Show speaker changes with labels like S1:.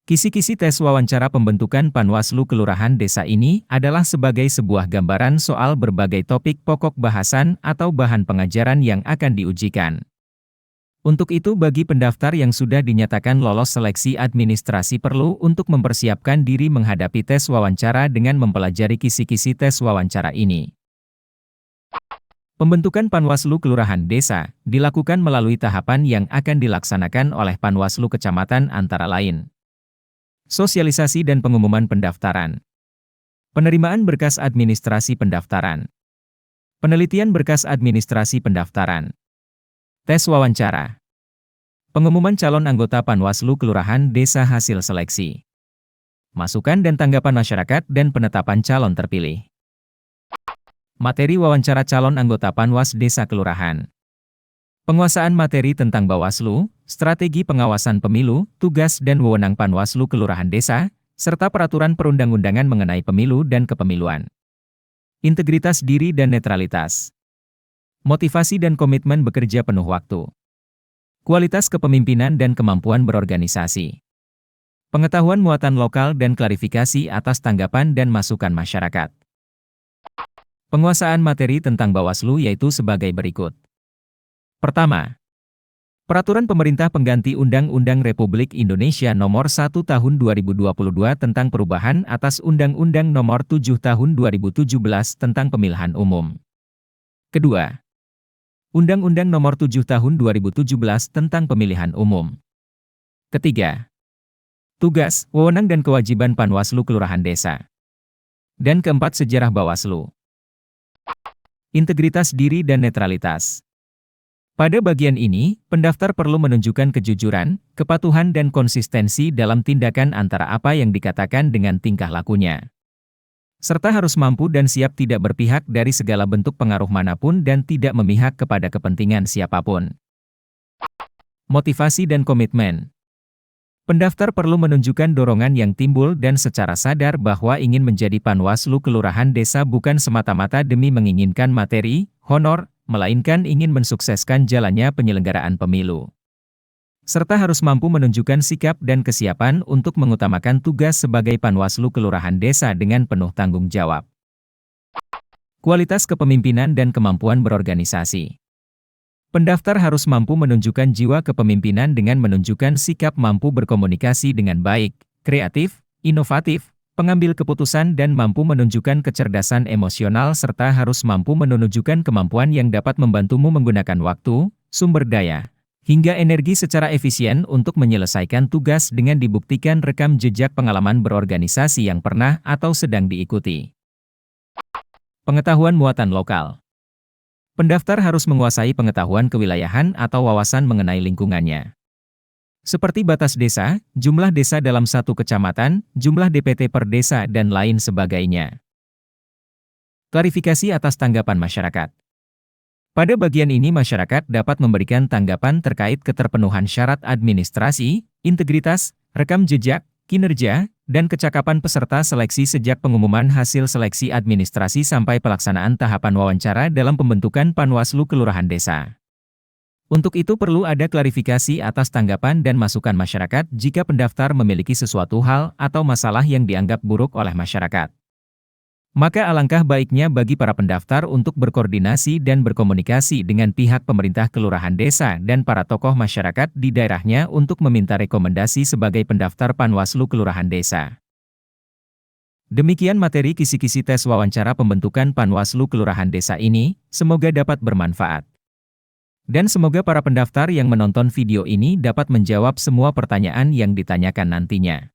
S1: Kisi-kisi tes wawancara pembentukan Panwaslu Kelurahan Desa ini adalah sebagai sebuah gambaran soal berbagai topik pokok bahasan atau bahan pengajaran yang akan diujikan. Untuk itu bagi pendaftar yang sudah dinyatakan lolos seleksi administrasi perlu untuk mempersiapkan diri menghadapi tes wawancara dengan mempelajari kisi-kisi tes wawancara ini. Pembentukan Panwaslu Kelurahan Desa dilakukan melalui tahapan yang akan dilaksanakan oleh Panwaslu Kecamatan antara lain. Sosialisasi dan pengumuman pendaftaran. Penerimaan berkas administrasi pendaftaran. Penelitian berkas administrasi pendaftaran. Tes wawancara. Pengumuman calon anggota Panwaslu Kelurahan Desa hasil seleksi. Masukan dan tanggapan masyarakat dan penetapan calon terpilih. Materi wawancara calon anggota Panwas Desa Kelurahan. Penguasaan materi tentang Bawaslu, strategi pengawasan pemilu, tugas dan wewenang Panwaslu Kelurahan Desa, serta peraturan perundang-undangan mengenai pemilu dan kepemiluan. Integritas diri dan netralitas. Motivasi dan komitmen bekerja penuh waktu. Kualitas kepemimpinan dan kemampuan berorganisasi. Pengetahuan muatan lokal dan klarifikasi atas tanggapan dan masukan masyarakat. Penguasaan materi tentang Bawaslu yaitu sebagai berikut. Pertama, Peraturan Pemerintah Pengganti Undang-Undang Republik Indonesia Nomor 1 Tahun 2022 tentang perubahan atas Undang-Undang Nomor 7 Tahun 2017 tentang Pemilihan Umum. Kedua, Undang-Undang Nomor 7 Tahun 2017 tentang Pemilihan Umum. Ketiga, Tugas, wewenang dan kewajiban Panwaslu Kelurahan Desa. Dan keempat, sejarah Bawaslu. Integritas diri dan netralitas. Pada bagian ini, pendaftar perlu menunjukkan kejujuran, kepatuhan dan konsistensi dalam tindakan antara apa yang dikatakan dengan tingkah lakunya. Serta harus mampu dan siap tidak berpihak dari segala bentuk pengaruh manapun dan tidak memihak kepada kepentingan siapapun. Motivasi dan komitmen. Pendaftar perlu menunjukkan dorongan yang timbul dan secara sadar bahwa ingin menjadi Panwaslu Kelurahan Desa bukan semata-mata demi menginginkan materi, honor, melainkan ingin mensukseskan jalannya penyelenggaraan pemilu. Serta harus mampu menunjukkan sikap dan kesiapan untuk mengutamakan tugas sebagai Panwaslu Kelurahan Desa dengan penuh tanggung jawab. Kualitas kepemimpinan dan kemampuan berorganisasi. Pendaftar harus mampu menunjukkan jiwa kepemimpinan dengan menunjukkan sikap mampu berkomunikasi dengan baik, kreatif, inovatif, pengambil keputusan dan mampu menunjukkan kecerdasan emosional serta harus mampu menunjukkan kemampuan yang dapat membantumu menggunakan waktu, sumber daya, hingga energi secara efisien untuk menyelesaikan tugas dengan dibuktikan rekam jejak pengalaman berorganisasi yang pernah atau sedang diikuti. Pengetahuan muatan lokal. Pendaftar harus menguasai pengetahuan kewilayahan atau wawasan mengenai lingkungannya. Seperti batas desa, jumlah desa dalam satu kecamatan, jumlah DPT per desa dan lain sebagainya. Klarifikasi atas tanggapan masyarakat. Pada bagian ini masyarakat dapat memberikan tanggapan terkait keterpenuhan syarat administrasi, integritas, rekam jejak, kinerja, dan kecakapan peserta seleksi sejak pengumuman hasil seleksi administrasi sampai pelaksanaan tahapan wawancara dalam pembentukan Panwaslu Kelurahan Desa. Untuk itu perlu ada klarifikasi atas tanggapan dan masukan masyarakat jika pendaftar memiliki sesuatu hal atau masalah yang dianggap buruk oleh masyarakat. Maka alangkah baiknya bagi para pendaftar untuk berkoordinasi dan berkomunikasi dengan pihak pemerintah kelurahan desa dan para tokoh masyarakat di daerahnya untuk meminta rekomendasi sebagai pendaftar Panwaslu Kelurahan Desa. Demikian materi kisi-kisi tes wawancara pembentukan Panwaslu Kelurahan Desa ini, semoga dapat bermanfaat. Dan semoga para pendaftar yang menonton video ini dapat menjawab semua pertanyaan yang ditanyakan nantinya.